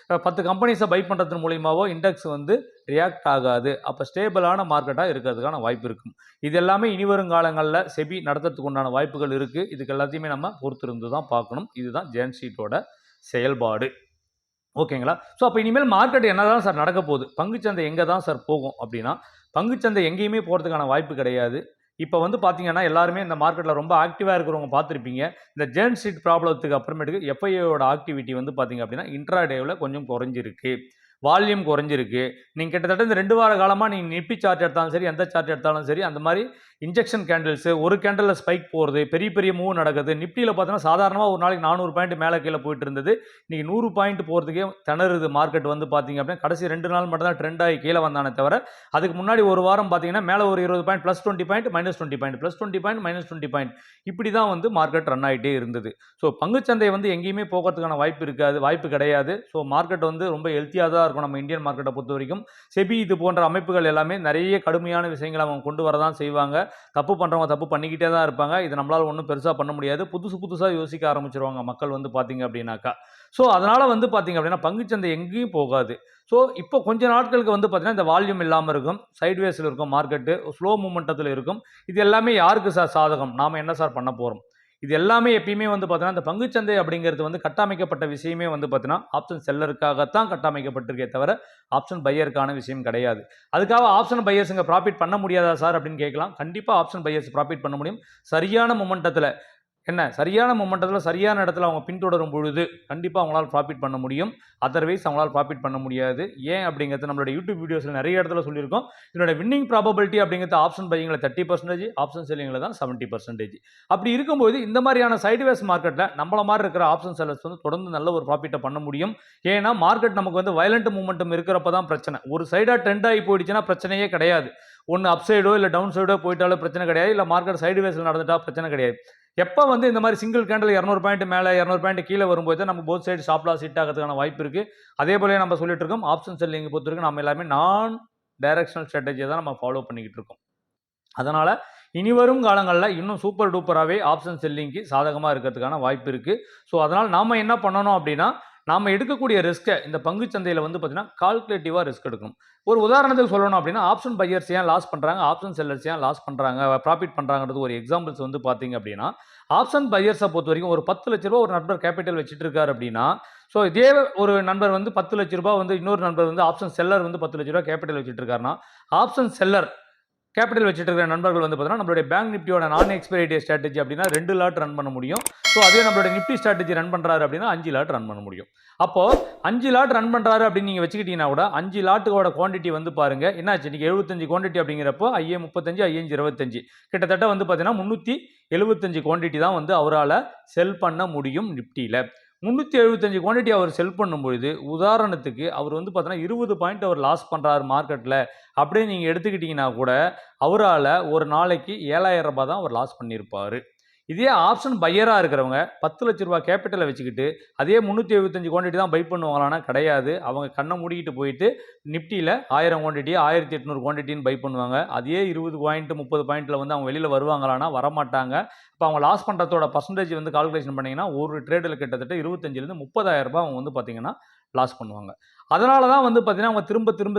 Speaker 1: 10 கம்பெனிஸை பை பண்ணுறது மூலியமாவோ இண்டெக்ஸ் வந்து ரியாக்ட் ஆகாது. அப்போ ஸ்டேபிளான மார்க்கெட்டாக இருக்கிறதுக்கான வாய்ப்பு இருக்கும். இது எல்லாமே இனி வரும் காலங்களில் செபி நடத்துறதுக்கு உண்டான வாய்ப்புகள் இருக்குது. இதுக்கு எல்லாத்தையுமே நம்ம பொறுத்திருந்து தான் பார்க்கணும். இதுதான் ஜேன் ஷீட்டோட செயல்பாடு. ஓகேங்களா? ஸோ அப்போ இனிமேல் மார்க்கெட் என்ன தான் சார் நடக்க போகுது? பங்குச்சந்தை எங்கே தான் சார் போகும் அப்படின்னா பங்குச்சந்தை எங்கேயுமே போகிறதுக்கான வாய்ப்பு கிடையாது. இப்போ வந்து பார்த்தீங்கன்னா எல்லாருமே இந்த மார்க்கெட்டில் ரொம்ப ஆக்டிவாக இருக்கிறவங்க பார்த்துருப்பீங்க. இந்த ஜேன் ஷீட் ப்ராப்ளத்துக்கு அப்புறமேட்டுக்கு எஃப்ஐஐயோட ஆக்டிவிட்டி வந்து பார்த்தீங்க அப்படின்னா இன்ட்ராடேவில் கொஞ்சம் குறைஞ்சிருக்கு, வால்யூம் குறைஞ்சிருக்கு. நீங்கள் கிட்டத்தட்ட இந்த 2 வார காலமாக நீங்கள் நிப்டி சார்ட் எடுத்தாலும் சரி, எந்த சார்ட் எடுத்தாலும் சரி, அந்த மாதிரி இன்ஜெக்ஷன் கேண்டில்ஸு ஒரு கேண்டலில் ஸ்பைக் போகிறது, பெரிய பெரிய மூவ் நடக்குது. நிப்டியில் பார்த்தீங்கன்னா சாதாரணமாக ஒரு நாளைக்கு 400 பாயிண்ட் மேலே கீழே போயிட்டு இருந்தது. இன்றைக்கி 100 பாயிண்ட் போகிறதுக்கே திணறுது மார்க்கெட் வந்து பார்த்தீங்க அப்படின்னா கடைசி 2 நாள் மட்டும் தான் ட்ரெண்ட் ஆகி கீழே வந்தானே தவிர அதுக்கு முன்னாடி ஒரு வாரம் பார்த்தீங்கன்னா மேலே ஒரு 20 point plus 20 point minus 20 point plus 20 point minus 20 point இப்படி தான் வந்து மார்க்கெட் ரன் ஆகிட்டே இருந்தது. ஸோ பங்குச்சந்தை வந்து எங்கேயுமே போகிறதுக்கான வாய்ப்பு கிடையாது. ஸோ மார்க்கெட் வந்து ரொம்ப ஹெல்த்தியாக தான் இருக்கும் நம்ம இந்தியன் மார்க்கெட்டை பொறுத்த வரைக்கும். செபி இது போன்ற அமைப்புகள் எல்லாமே நிறைய கடுமையான விஷயங்களை அவங்க கொண்டு வர தான் செய்வாங்க. தப்பு பண்ணுறவங்க தப்பு பண்ணிக்கிட்டே தான் இருப்பாங்க. இது நம்மளால் ஒன்றும் பெருசாக பண்ண முடியாது. புதுசாக யோசிக்க ஆரம்பிச்சிருவாங்க மக்கள் வந்து பார்த்தீங்க அப்படின்னாக்கா. ஸோ அதனால் வந்து பார்த்தீங்க அப்படின்னா பங்குச்சந்தை எங்கேயும் போகாது. ஸோ இப்போ கொஞ்ச நாட்களுக்கு வந்து பார்த்தீங்கன்னா இந்த வால்யூம் இல்லாமல் இருக்கும், சைட்வேஸில் இருக்கும், மார்க்கெட்டு ஸ்லோ மூமெண்டத்தில் இருக்கும். இது எல்லாமே யாருக்கு சார் சாதகம்? நாம் என்ன சார் பண்ண போகிறோம்? இது எல்லாமே எப்பயுமே வந்து பார்த்தீங்கன்னா இந்த பங்குச்சந்தை அப்படிங்கிறது வந்து கட்டமைக்கப்பட்ட விஷயமே வந்து பார்த்தீங்கன்னா ஆப்ஷன் செல்லருக்காகத்தான் கட்டமைக்கப்பட்டிருக்கே தவிர ஆப்ஷன் பையருக்கான விஷயம் கிடையாது. அதுக்காக ஆப்ஷன் பையர்ஸ் இங்கே ப்ராஃபிட் பண்ண முடியாதா சார் அப்படின்னு கேட்கலாம். கண்டிப்பாக ஆப்ஷன் பையர்ஸ் ப்ராஃபிட் பண்ண முடியும். சரியான மொமெண்டத்தில் சரியான இடத்துல அவங்க பின்தொடரும் பொழுது கண்டிப்பாக அவங்களால் ப்ராஃபிட் பண்ண முடியும். அதர்வைஸ் அவங்களால் ப்ராஃபிட் பண்ண முடியாது. ஏன் அப்படிங்கிறது நம்மளோட யூடியூப் வீடியோஸில் நிறைய இடத்துல சொல்லியிருக்கோம். இதனோட வின்னிங் ப்ராபபிலிட்டி அப்படிங்கிறது ஆப்ஷன் பையிங்கில் 30%, ஆப்ஷன் செல்லிங்கில் தான் 70%. அப்படி இருக்கும்போது இந்த மாதிரியான சைட்வேஸ் மார்க்கெட்டில் நம்மள மாதிரி இருக்கிற ஆப்ஷன் செல்லர்ஸ் வந்து தொடர்ந்து நல்ல ஒரு ப்ராஃபிட்டை பண்ண முடியும். ஏன்னா மார்க்கெட் நமக்கு வந்து வயலண்ட் மூமெண்டம் இருக்கிறப்ப தான் பிரச்சனை. ஒரு சைடாக ட்ரெண்ட் ஆகி போயிடுச்சுன்னா பிரச்சனையே கிடையாது. ஒன்று அப் சைடோ இல்லை டவுன் சைடோ போயிட்டாலும் பிரச்சனை கிடையாது. இல்லை மார்க்கெட் சைட்வேஸில் நடந்துட்டா பிரச்சனை கிடையாது. எப்போ வந்து இந்த மாதிரி சிங்கிள் கேண்டில் 200 பாயிண்ட் மேலே 200 பாயிண்ட் கீழே வரும்போது நம்ம both side stop loss hit ஆகிறதுக்கான வாய்ப்பு இருக்குது. அதே போல நம்ம சொல்லிட்டு இருக்கோம் ஆப்ஷன் செல்லிங் பொறுத்த வரைக்கும் நம்ம எல்லாமே நான் டைரக்ஷனல் ஸ்ட்ராட்டஜியை தான் நம்ம ஃபாலோ பண்ணிக்கிட்டு இருக்கோம். அதனால் இனி வரும் காலங்களில் இன்னும் சூப்பர் டூப்பராகவே ஆப்ஷன் செல்லிங்க்கு சாதகமாக இருக்கிறதுக்கான வாய்ப்பு இருக்குது. ஸோ அதனால் நாம் என்ன பண்ணணும் அப்படின்னா நாம் எடுக்கக்கூடிய ரிஸ்க்கை இந்த பங்குச்சந்தையில் வந்து பார்த்தீங்கன்னா கால்குலேட்டிவாக ரிஸ்க் எடுக்கணும். ஒரு உதாரணத்துக்கு சொல்லணும் அப்படின்னா ஆப்ஷன் பையர்ஸ் ஏன் லாஸ் பண்ணுறாங்க, ஆப்ஷன் செல்லர்ஸ் ஏன் லாஸ் பண்ணுறாங்க, ப்ராஃபிட் பண்ணுறாங்கிறது ஒரு எக்ஸாம்பிள்ஸ் வந்து பார்த்தீங்க அப்படின்னா ஆப்ஷன் பையர்ஸை பொறுத்த வரைக்கும் ஒரு 10 லட்ச ரூபா ஒரு நண்பர் கேபிட்டல் வச்சுட்டு இருக்காரு அப்படின்னா ஸோ இதே ஒரு நண்பர் வந்து 10 லட்ச ரூபாய் வந்து இன்னொரு நண்பர் வந்து ஆப்ஷன் செல்லர் வந்து 10 லட்ச ரூபாய் கேபிட்டல் வச்சுட்டு இருக்காருன்னா, ஆப்ஷன் செல்லர் கேபிட்டல் வச்சுட்டு இருக்கிற நண்பர்கள் வந்து பார்த்தீங்கன்னா, நம்மளுடைய பேங்க் நிஃப்டியோட நான் எக்ஸ்பைரி டே ஸ்ட்ராட்டஜி அப்படின்னா 2 லாட் ரன் பண்ண முடியும். ஸோ அதே நம்மளுடைய நிஃப்டி ஸ்ட்ராட்டஜி ரன் பண்ணுறாரு அப்படின்னா 5 லாட் ரன் பண்ண முடியும். அப்போ 5 லாட் ரன் பண்ணுறாரு அப்படின்னு நீங்கள் வச்சுக்கிட்டீங்கன்னா கூட 5 லாட்டுக்கோட குவான்டிட்டி வந்து பாருங்க என்னாச்சு, இன்னைக்கு 75 குவான்டிட்டி அப்படிங்கிறப்போ ஐஏ 35 ஐஏ 25 கிட்டத்தட்ட வந்து பார்த்தீங்கன்னா 375 குவான்டிட்டி தான் வந்து அவரால் செல் பண்ண முடியும் நிஃப்டியில். 375 குவான்டிட்டி அவர் செல் பண்ணும்பொழுது உதாரணத்துக்கு அவர் வந்து பார்த்தீங்கன்னா 20 பாயிண்ட் அவர் லாஸ் பண்ணுறாரு மார்க்கெட்டில் அப்படியே நீங்கள் எடுத்துக்கிட்டிங்கன்னா கூட அவரால் ஒரு நாளைக்கு 7,000 ரூபாய் தான் அவர் லாஸ் பண்ணியிருப்பார். இதே ஆப்ஷன் பையராக இருக்கிறவங்க 10 லட்ச ரூபா கேபிட்டலை வச்சுக்கிட்டு அதே 375 குவான்டிட்டி தான் பை பண்ணுவாங்களான்னா கிடையாது. அவங்க கண்ணை மூடிக்கிட்டு போயிட்டு நிஃப்டியில் 1000 குவான்டிட்டி 1800 குவான்டிட்டின்னு பை பண்ணுவாங்க. அதே 20 பாயிண்ட் 30 பாயிண்ட்டில் வந்து அவங்க வெளியில் வருவாங்களான்னா வரமாட்டாங்க. இப்போ அவங்க லாஸ் பண்ணுறதோட பர்சன்டேஜ் வந்து கால்குலேஷன் பண்ணிங்கன்னா ஒரு ட்ரேடில் கிட்டத்தட்ட 25,000 30,000 ரூபாய் அவங்க வந்து பார்த்தீங்கன்னா லாஸ் பண்ணுவாங்க. அதனால தான் வந்து பார்த்தீங்கன்னா அவங்க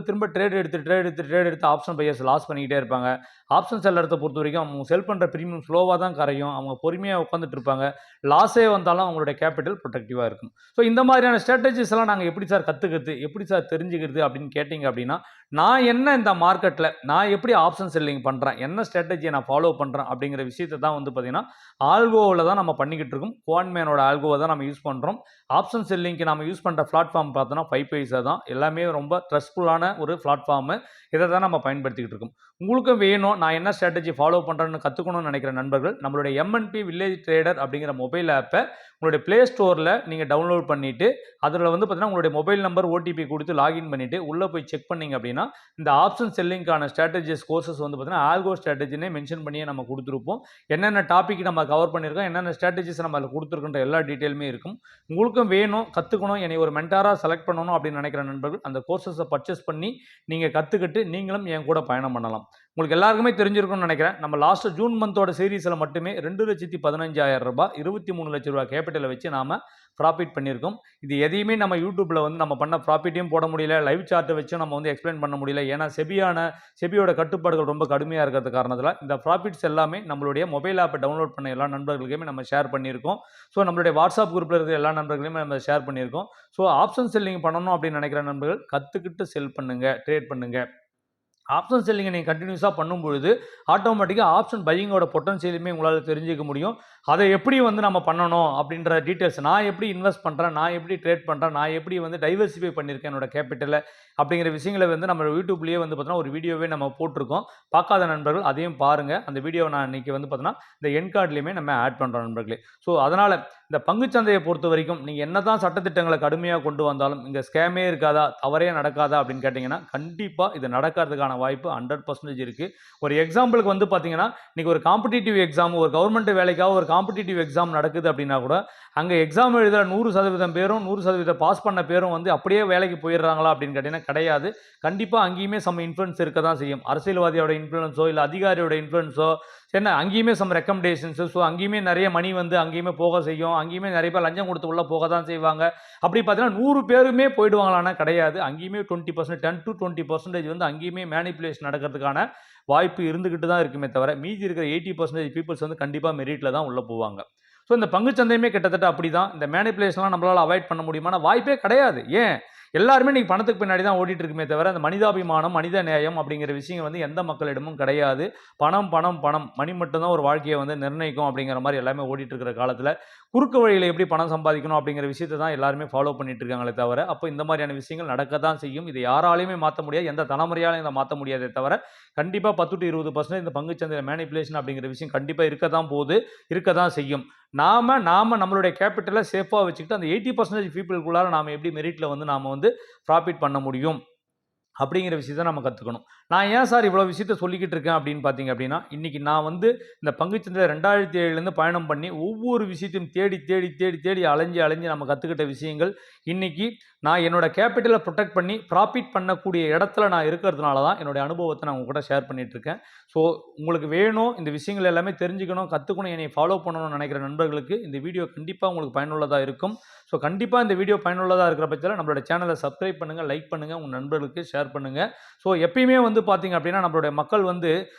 Speaker 1: திரும்ப ட்ரேட் எடுத்து ஆப்ஷன் பையர்ஸ் லாஸ் பண்ணிக்கிட்டே இருப்பாங்க. ஆப்ஷன் செல்லரத்தை பொறுத்த வரைக்கும் அவங்க செல் பண்ணுற ப்ரீமியம் ஸ்லோவாக தான் கரையும். அவங்க பொறுமையாக உட்காந்துட்டு இருப்பாங்க. லாஸே வந்தாலும் அவங்களுடைய கேபிட்டல் ப்ரொடெக்டிவாக இருக்கும். ஸோ இந்த மாதிரியான ஸ்ட்ராட்டஜிஸ் எல்லாம் நாங்கள் எப்படி சார் கற்றுக்கிறது, எப்படி சார் தெரிஞ்சுக்கிறது அப்படின்னு கேட்டிங்க அப்படின்னா, நான் என்ன இந்த மார்க்கெட்டில் நான் எப்படி ஆப்ஷன் செல்லிங் பண்ணுறேன், என்ன ஸ்ட்ராட்டஜியை நான் ஃபாலோ பண்ணுறேன் அப்படிங்கிற விஷயத்தை தான் வந்து பார்த்தீங்கன்னா ஆல்கோவில் தான் நம்ம பண்ணிக்கிட்டு இருக்கோம். குவான்மேனோட ஆல்கோவை தான் நம்ம யூஸ் பண்ணுறோம். ஆப்ஷன் செல்லிங்க்கு நம்ம யூஸ் பண்ணுற பிளாட்ஃபார்ம் பார்த்தோன்னா 5 பைசா தான். எல்லாமே ரொம்ப ட்ரஸ்ட்ஃபுல்லான ஒரு பிளாட்ஃபார்மு. இதை தான் நம்ம பயன்படுத்திக்கிட்டு இருக்கோம். உங்களுக்கும் வேணும் நான் என்ன ஸ்ட்ராட்டஜி ஃபாலோ பண்ணுறேன்னு கற்றுக்கணும்னு நினைக்கிற நண்பர்கள் நம்மளுடைய எம்என்பி வில்லேஜ் ட்ரேடர் அப்படிங்கிற மொபைல் ஆப்பை உங்களுடைய ப்ளே ஸ்டோரில் நீங்கள் டவுன்லோட் பண்ணிவிட்டு அதில் வந்து பார்த்தீங்கன்னா உங்களுடைய மொபைல் நம்பர் ஓடிபி கொடுத்து லாகின் பண்ணிவிட்டு உள்ளே போய் செக் பண்ணிங்க அப்படின்னா இந்த ஆப்ஷன் செல்லிங்கான ஸ்ட்ராட்டஜிஸ் கோர்சஸ் வந்து பார்த்தீங்கன்னா ஆல்கோ ஸ்ட்ராட்டஜினே மென்ஷன் பண்ணியே நம்ம கொடுத்துருப்போம். என்னென்ன டாபிக் நம்ம கவர் பண்ணியிருக்கோம், என்னென்ன ஸ்ட்ராட்டஜிஸ் நம்ம அதில் கொடுத்துருக்கின்ற எல்லா டீட்டெயிலுமே இருக்கும். உங்களுக்கும் வேணும் கற்றுக்கணும், என்னை ஒரு மென்டாராக செலக்ட் பண்ணணும் அப்படின்னு நினைக்கிற நண்பர்கள் அந்த கோர்சஸை பர்ச்சேஸ் பண்ணி நீங்கள் கற்றுக்கிட்டு நீங்களும் என் கூட பயணம் பண்ணலாம். உங்களுக்கு எல்லாருக்குமே தெரிஞ்சிருக்கும்னு நினைக்கிறேன். நம்ம லாஸ்ட் ஜூன் மந்தோட சீரீஸில் மட்டுமே 2,15,000 ரூபாய் 23 லட்ச ரூபாய் கேபிட்டலை வச்சு நாம ப்ராஃபிட் பண்ணியிருக்கோம். இது எதையுமே நம்ம யூடியூப்பில் வந்து நம்ம பண்ண ப்ராஃபிட்டையும் போட முடியல, லைவ் சார்ட்டை வச்சு நம்ம வந்து எக்ஸ்பிளைன் பண்ண முடியல. ஏன்னா செபியோட கட்டுப்பாடுகள் ரொம்ப கடுமையாக இருக்கிறது காரணத்தில் இந்த ப்ராஃபிட்ஸ் எல்லாமே நம்மளுடைய மொபைல் ஆப்பை டவுன்லோட் பண்ண எல்லா நண்பர்களுக்குமே நம்ம ஷேர் பண்ணியிருக்கோம். ஸோ நம்மளுடைய வாட்ஸ்அப் குரூப்பில் இருக்கிற எல்லா நண்பர்களையுமே நம்ம ஷேர் பண்ணியிருக்கோம். ஸோ ஆப்ஷன் செல்லிங் பண்ணணும் அப்படின்னு நினைக்கிற நண்பர்கள் கற்றுக்கிட்டு செல் பண்ணுங்கள், ட்ரேட் பண்ணுங்கள். ஆப்ஷன் செல்லிங்கை நீங்கள் கண்டினியூஸாக பண்ணும்பொழுது ஆட்டோமேட்டிக்காக ஆப்ஷன் பையிங்கோட பொட்டன்ஷியலுமே உங்களால் தெரிஞ்சுக்க முடியும். அதை எப்படி வந்து நம்ம பண்ணணும் அப்படின்ற டீட்டெயில்ஸ், நான் எப்படி இன்வெஸ்ட் பண்ணுறேன், நான் எப்படி ட்ரேட் பண்ணுறேன், நான் எப்படி வந்து டைவர்சிஃபை பண்ணியிருக்கேன் என்னோட கேபிட்டலை அப்படிங்கிற விஷயங்களை வந்து நம்ம யூடியூப்லேயே வந்து பார்த்தோன்னா ஒரு வீடியோவே நம்ம போட்டிருக்கோம். பார்க்காத நண்பர்கள் அதையும் பாருங்கள். அந்த வீடியோவை நான் இன்றைக்கி வந்து பார்த்தோன்னா இந்த என் கார்ட்லேயுமே நம்ம ஆட் பண்ணுறோம் நண்பர்களே. ஸோ அதனால் இந்த பங்குச்சந்தையை பொறுத்த வரைக்கும் நீங்கள் என்ன தான் சட்டத்திட்டங்களை கடுமையாக கொண்டு வந்தாலும் இங்கே ஸ்கேமே இருக்காதா, தவறே நடக்காதா அப்படின்னு கேட்டிங்கன்னா கண்டிப்பாக இது நடக்கிறதுக்கான வாய்ப்பு 100% இருக்குது. ஒரு எக்ஸாம்பிளுக்கு வந்து பார்த்தீங்கன்னா இன்றைக்கி ஒரு காம்படிட்டிவ் எக்ஸாம், ஒரு கவர்மெண்ட் வேலைக்காக ஒரு காம்படிட்டிவ் எக்ஸாம் நடக்குது அப்படின்னா கூட அங்கே எக்ஸாம் எழுதுகிற 100% பேரும் 100% பாஸ் பண்ண பேரும் வந்து அப்படியே வேலைக்கு போயிடுறாங்களா அப்படின்னு கேட்டிங்கன்னா கிடையாது. கண்டிப்பாக அங்கேயுமே சம் இன்ஃப்ளூயன்ஸ் இருக்க தான் செய்யும். அரசியல்வாதியோட இன்ஃப்ளூயன்ஸோ இல்லை அதிகாரியோட இன்ஃப்ளூயன்ஸோ என்ன அங்கேயுமே சம் ரெக்கமெண்டேஷன்ஸு. ஸோ அங்கேயுமே நிறைய மணி வந்து அங்கேயுமே போக செய்யும். அங்கேயுமே நிறைய பேர் லஞ்சம் கொடுத்து உள்ளே போக தான் செய்வாங்க. அப்படி பார்த்தீங்கன்னா 100 பேருமே போயிடுவாங்களான்னா கிடையாது. அங்கேயுமே 20% 10 to 20% வந்து அங்கேயுமே மேனிப்புலேஷன் நடக்கிறதுக்கான வாய்ப்பு இருந்துக்கிட்டு தான் இருக்குமே தவிர மீதி இருக்கிற 80% பீப்புள்ஸ் வந்து கண்டிப்பாக மெரிட்டில் தான் உள்ளே போவாங்க. ஸோ இந்த பங்குச்சந்தையுமே கிட்டத்தட்ட அப்படி தான். இந்த மேனிப்புலேஷன்லாம் நம்மளால் அவாய்ட் பண்ண முடியுமான வாய்ப்பே கிடையாது. ஏன் எல்லாருமே இன்றைக்கி பணத்துக்கு பின்னாடி தான் ஓடிட்டு இருக்குமே தவிர அந்த மனிதாபிமானம், மனித நேயம் அப்படிங்கிற விஷயம் வந்து எந்த மக்களிடமும் கிடையாது. பணம் பணம் பணம் மணி மட்டும்தான் ஒரு வாழ்க்கையை வந்து நிர்ணயிக்கும் அப்படிங்கிற மாதிரி எல்லாமே ஓடிட்டு இருக்கிற காலத்தில் குறுக்கு வழியில் எப்படி பணம் சம்பாதிக்கணும் அப்படிங்கிற விஷயத்தை தான் எல்லாருமே ஃபாலோ பண்ணிட்டு இருக்காங்களே தவிர அப்போ இந்த மாதிரியான விஷயங்கள் நடக்க தான் செய்யும். இதை யாராலையுமே மாற்ற முடியாது, எந்த தலைமுறையாலும் இதை மாற்ற முடியாதே தவிர கண்டிப்பாக 10 to 20% இந்த பங்குச்சந்தையில் மேனிப்புலேஷன் அப்படிங்கிற விஷயம் கண்டிப்பாக இருக்க தான் போகுது, இருக்க தான் செய்யும். நாம நம்மளுடைய கேபிட்டலை சேஃபாக வச்சுக்கிட்டு அந்த 80% பீப்புளுக்குள்ளார நாம் எப்படி மெரிட்டில் வந்து நாம் வந்து ப்ராஃபிட் பண்ண முடியும் அப்படிங்கிற விஷயத்தை நம்ம கற்றுக்கணும். நான் ஏன் சார் இவ்வளோ விஷயத்த சொல்லிக்கிட்டு இருக்கேன் அப்படின்னு பார்த்தீங்க அப்படின்னா இன்றைக்கி நான் வந்து இந்த பங்குச்சந்தை 2007 பயணம் பண்ணி ஒவ்வொரு விஷயத்தையும் தேடி அலைஞ்சு நம்ம கற்றுக்கிட்ட விஷயங்கள் இன்றைக்கி நான் என்னோட கேபிட்டலை ப்ரொடெக்ட் பண்ணி ப்ராஃபிட் பண்ணக்கூடிய இடத்துல நான் இருக்கிறதுனால தான் என்னுடைய அனுபவத்தை நான் உங்கள்கிட்ட ஷேர் பண்ணிகிட்ருக்கேன். ஸோ உங்களுக்கு வேணும் இந்த விஷயங்கள் எல்லாமே தெரிஞ்சுக்கணும், கற்றுக்கணும், என்னை ஃபாலோ பண்ணணும்னு நினைக்கிற நண்பர்களுக்கு இந்த வீடியோ கண்டிப்பாக உங்களுக்கு பயனுள்ளதாக இருக்கும். ஸோ கண்டிப்பாக இந்த வீடியோ பயனுள்ளதாக இருக்கிற பட்சத்தில் நம்மளோட சேனலை சப்ஸ்கிரைப் பண்ணுங்கள், லைக் பண்ணுங்கள், உங்கள் நண்பர்களுக்கு ஷேர் பண்ணுங்கள். ஸோ எப்பயுமே வந்து வந்து பார்த்தீங்க அப்படின்னா நம்மளுடைய மக்கள் வந்து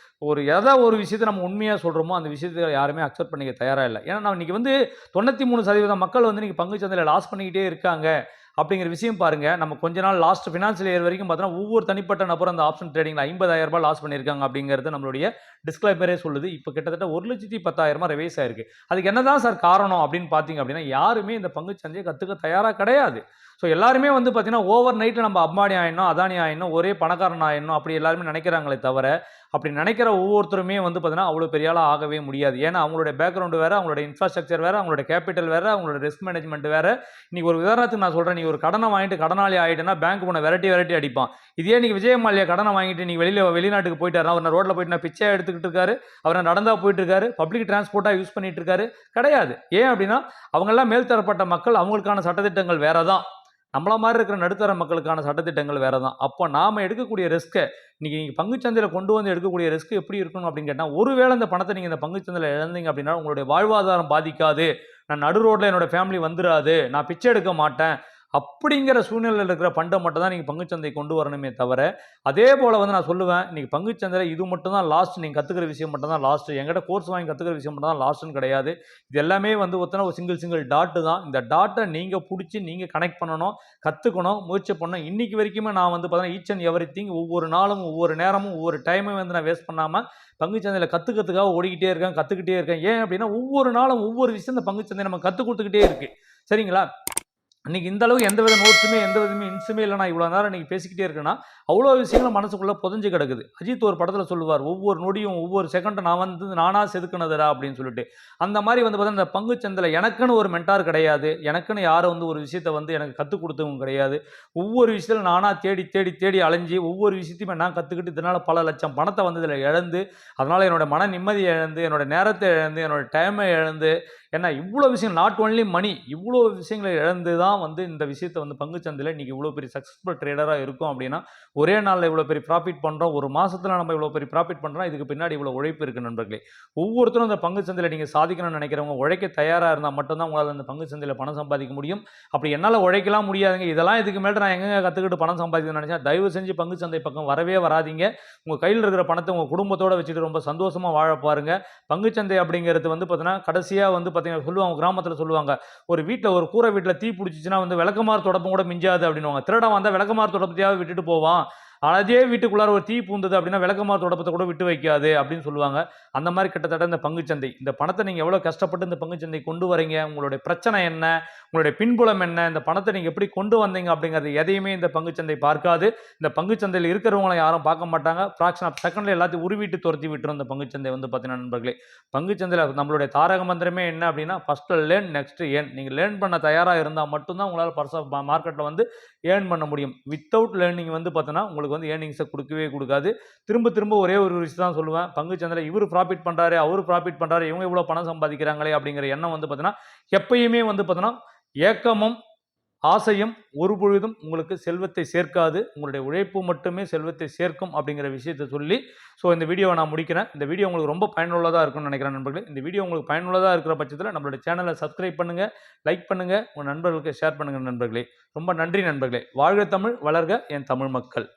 Speaker 1: ஒரு விஷயத்தை நம்ம உண்மையாக சொல்கிறோமோ அந்த விஷயத்தை யாருமே அக்செப்ட் பண்ணிக்க தயாராக இல்லை. ஏன்னா நான் இன்றைக்கி வந்து 93% மக்கள் வந்து இன்றைக்கி பங்குச்சந்தையில் லாஸ் பண்ணிக்கிட்டே இருக்காங்க அப்படிங்கிற விஷயம் பாருங்க. நம்ம கொஞ்ச நாள் லாஸ்ட் ஃபினான்ஷியல் இயர் வரைக்கும் பார்த்தோன்னா ஒவ்வொரு தனிப்பட்ட நபரும் அந்த ஆப்ஷன் ட்ரேடிங்ல ரூ. 50,000 லாஸ் பண்ணியிருக்காங்க அப்படிங்கிறது நம்மளுடைய டிஸ்க்ளைமரே சொல்லுது. இப்போ கிட்டத்தட்ட 1,10,000 ரிவைஸ் ஆயிருக்கு. அதுக்கு என்னதான் சார் காரணம் அப்படின்னு பார்த்தீங்க அப்படின்னா யாருமே இந்த பங்குச்சந்தையை கற்றுக்க தயாராக கிடையாது. ஸோ எல்லாருமே வந்து பார்த்தீங்கன்னா ஓவர் நைட்டில் நம்ம அம்பானி ஆயிடணும், அதானி ஆயிடணும், ஒரே பணக்காரன் ஆயிடணும் அப்படி எல்லாருமே நினைக்கிறாங்களே தவிர அப்படி நினைக்கிற ஒவ்வொருத்தருமே வந்து பார்த்தீங்கன்னா அவ்வளோ பெரிய ஆளாக ஆகவே முடியாது. ஏன்னா அவங்களுடைய பேக்ரவுண்டு வேறு, அவங்களுடைய இன்ஃப்ராஸ்ட்ரக்சர் வேறு, அவங்களுடைய கேபிட்டல் வேறு, அவங்களோட ரிஸ்க் மேனேஜ்மெண்ட் வேறு. இன்னைக்கு ஒரு உதாரணத்துக்கு நான் சொல்கிறேன், நீ ஒரு கடனை வாங்கிட்டு கடனாளி ஆகிட்டேன்னா பேங்க் உன்னை விரட்டி அடிப்பான். இதே நீங்கள் விஜய் மால்யா கடனை வாங்கிட்டு நீங்கள் வெளிநாட்டுக்கு போயிட்டாரு, அவர் ரோட்டில் போயிட்டு நான் பிச்சையாக எடுத்துக்கிட்டு இருக்காரு, அவர் நடந்தா போயிட்டு இருக்காரு, பப்ளிக் டிரான்ஸ்போர்ட்டாக யூஸ் பண்ணிட்டு இருக்காரு கிடையாது. ஏன் அப்படின்னா அவங்கெல்லாம் மேல்தரப்பட்ட மக்கள், அவங்களுக்கான சட்டத்திட்டங்கள் வேற தான். நம்மள மாதிரி இருக்கிற நடுத்தர மக்களுக்கான சட்டத்திட்டங்கள் வேற தான். அப்போ நாம எடுக்கக்கூடிய ரிஸ்க்கை இன்னைக்கு நீங்கள் பங்குச்சந்தையில் கொண்டு வந்து எடுக்கக்கூடிய ரிஸ்க் எப்படி இருக்கணும் அப்படின்னு கேட்டால், ஒருவேளை இந்த பணத்தை நீங்கள் இந்த பங்குச்சந்தையில் இழந்தீங்க அப்படின்னா உங்களுடைய வாழ்வாதாரம் பாதிக்காது, நான் நடு ரோட்டில் என்னோட ஃபேமிலி வந்துடாது, நான் பிச்சை எடுக்க மாட்டேன் அப்படிங்கிற சூழ்நிலையில் இருக்கிற பண்டை மட்டும் தான் நீங்கள் பங்குச்சந்தை கொண்டு வரணுமே தவிர, அதே போல் வந்து நான் சொல்லுவேன், இன்னைக்கு பங்குச்சந்தையில் இது மட்டும் தான் லாஸ்ட், நீங்கள் கற்றுக்கிற விஷயம் மட்டும் தான் லாஸ்ட், என்கிட்ட கோர்ஸ் வாங்கி கற்றுக்கிற விஷயம் மட்டும் தான் லாஸ்ட்னு கிடையாது. இது எல்லாமே வந்து ஒருத்தன ஒரு சிங்கிள் டாட்டு தான். இந்த டாட்டை நீங்கள் பிடிச்சி நீங்கள் கனெக்ட் பண்ணணும், கற்றுக்கணும், முயற்சி பண்ணணும். இன்னைக்கு வரைக்குமே நான் வந்து பார்த்தீங்கன்னா ஈச் அண்ட் எவ்ரி திங் ஒவ்வொரு நாளும் ஒவ்வொரு நேரமும் ஒவ்வொரு டைமும் வந்து நான் வேஸ்ட் பண்ணாமல் பங்குச்சந்தையில் கற்றுக்கிறதுக்காக ஓடிக்கிட்டே இருக்கேன், கற்றுக்கிட்டே இருக்கேன். ஏன் அப்படின்னா ஒவ்வொரு நாளும் ஒவ்வொரு விஷயம் இந்த பங்குச்சந்தை நம்ம கற்றுக் கொடுத்துக்கிட்டே இருக்குது. சரிங்களா? இன்னைக்கு இந்த அளவுக்கு எந்த வித நோட்ஸுமே எந்த விதமே இன்ஸுமே இல்லை. நான் இவ்வளோ நேரம் இன்னைக்கு பேசிக்கிட்டே இருக்கேன்னா அவ்வளோ விஷயங்களும் மனசுக்குள்ளே புதஞ்சு கிடக்குது. அஜித் ஒரு படத்தில் சொல்லுவார், ஒவ்வொரு நொடியும் ஒவ்வொரு செகண்டும் நான் வந்து நானாக செதுக்குனதுடா அப்படின்னு சொல்லிட்டு. அந்த மாதிரி வந்து பார்த்தீங்கன்னா இந்த பங்குச்சந்தையில் எனக்குன்னு ஒரு மென்டார் கிடையாது, எனக்குன்னு யாரும் வந்து ஒரு விஷயத்தை வந்து எனக்கு கற்றுக் கொடுத்தவங்க கிடையாது. ஒவ்வொரு விஷயத்தில் நானாக தேடி தேடி தேடி அலைஞ்சி ஒவ்வொரு விஷயத்தையுமே நான் கற்றுக்கிட்டு இதனால் பல லட்சம் பணத்தை வந்து இதில் இழந்து, அதனால் என்னோட மன நிம்மதியை இழந்து, என்னோட நேரத்தை இழந்து, என்னோட டைமை இழந்து, ஏன்னா இவ்வளோ விஷயம் நாட் ஒன்லி மணி, இவ்வளோ விஷயங்களை இழந்து தான் வந்து இந்த விஷயத்தை வந்து பங்குச்சந்தையில் இன்றைக்கி இவ்வளோ பெரிய சக்ஸஸ்ஃபுல் ட்ரேடராக இருக்கும் அப்படின்னா, ஒரே நாளில் இவ்வளோ பெரிய ப்ராஃபிட் பண்ணுறோம், ஒரு மாதத்தில் நம்ம இவ்வளோ பெரிய ப்ராஃபிட் பண்ணுறோம், இதுக்கு பின்னாடி இவ்வளோ உழைப்பு இருக்குது நண்பர்களே. ஒவ்வொருத்தரும் இந்த பங்குச்சந்தையில் நீங்கள் சாதிக்கணும்னு நினைக்கிறவங்க உழைக்க தயாராக இருந்தால் மட்டும்தான் உங்களால் இந்த பங்குச்சந்தையில் பணம் சம்பாதிக்க முடியும். அப்படி என்னால் உழைக்கலாம் முடியாதுங்க, இதெல்லாம் இதுக்கு மேலே நான் எங்கெங்க கற்றுக்கிட்டு பணம் சம்பாதிக்கணும்னு நினச்சா தயவு செஞ்சு பங்குச்சந்தை பக்கம் வரவே வராதிங்க. உங்கள் கையில் இருக்கிற பணத்தை உங்கள் குடும்பத்தோடு வச்சுட்டு ரொம்ப சந்தோஷமாக வாழ பாருங்கள். பங்குச்சந்தை அப்படிங்கிறது வந்து பார்த்தீங்கன்னா கடைசியாக வந்து பார்த்தீங்கன்னா சொல்லுவாங்க, கிராமத்தில் சொல்லுவாங்க, ஒரு வீட்டில் ஒரு கூரை வீட்டில் தீ பிடிச்சிச்சுன்னா வந்து விளக்கமாறு தொடப்பம் கூட மிஞ்சாது அப்படின்னுவாங்க. திருடன் வந்தால் விளக்கமாறு தொடப்பத்தையாவது விட்டுட்டு போவான், அதே வீட்டுக்குள்ளார ஒரு தீ பூந்தது அப்படின்னா விளக்கமாறு தொடப்பத்தை கூட விட்டு வைக்காது அப்படின்னு சொல்லுவாங்க. அந்த மாதிரி கிட்டத்தட்ட இந்த பங்குச்சந்தை, இந்த பணத்தை நீங்கள் எவ்வளோ கஷ்டப்பட்டு இந்த பங்குச்சந்தை கொண்டு வரீங்க, உங்களுடைய பிரச்சனை என்ன, உங்களுடைய பின்புலம் என்ன, இந்த பணத்தை நீங்கள் எப்படி கொண்டு வந்தீங்க அப்படிங்கிறது எதையுமே இந்த பங்குச்சந்தை பார்க்காது. இந்த பங்குச்சந்தையில் இருக்கிறவங்கள யாரும் பார்க்க மாட்டாங்க. ஃப்ராக்ஷன் ஆஃப் செகண்டில் எல்லாத்தையும் உருவிட்டு துரத்தி விட்டுரும் இந்த பங்குச்சந்தை வந்து பார்த்தீங்கன்னா நண்பர்களே. பங்குச்சந்தையில் நம்மளுடைய தாரக மந்திரமே என்ன அப்படின்னா, ஃபஸ்ட்டு லேர்ன் நெக்ஸ்ட் ஏர்ன். நீங்கள் லேர்ன் பண்ண தயாராக இருந்தால் மட்டும்தான் உங்களால் மார்க்கெட்டில் வந்து ஏர்ன் பண்ண முடியும். வித்தவுட் லேர்னிங் வந்து பார்த்தீங்கன்னா உங்களுக்கு வந்து ஏர்னிங்ஸை கொடுக்கவே கொடுக்காது. திரும்ப திரும்ப ஒரே ஒரு விஷயம் தான் சொல்லுவேன், பங்குச்சந்தையில் இவர் ப்ராஃபிட் பண்ணுறாரு, அவர் ப்ராஃபிட் பண்ணுறாரு, இவங்க இவ்வளோ பணம் சம்பாதிக்கிறாங்களே அப்படிங்கிற எண்ணம் வந்து பார்த்தீங்கன்னா எப்பயுமே வந்து பார்த்தீங்கன்னா ஏக்கமும் ஆசையும் ஒரு பொழுதும் உங்களுக்கு செல்வத்தை சேர்க்காது. உங்களுடைய உழைப்பு மட்டுமே செல்வத்தை சேர்க்கும் அப்படிங்கிற விஷயத்தை சொல்லி இந்த வீடியோவை நான் முடிக்கிறேன். இந்த வீடியோ உங்களுக்கு ரொம்ப பயனுள்ளதாக இருக்கும்னு நினைக்கிறேன் நண்பர்களே. இந்த வீடியோ உங்களுக்கு பயனுள்ளதாக இருக்கிற பட்சத்தில் நம்மளுடைய சேனலை சப்ஸ்கிரைப் பண்ணுங்கள், லைக் பண்ணுங்கள், உங்கள் நண்பர்களுக்கு ஷேர் பண்ணுங்கள் நண்பர்களே. ரொம்ப நன்றி நண்பர்களே. வாழ்க தமிழ், வளர்க என் தமிழ் மக்கள்.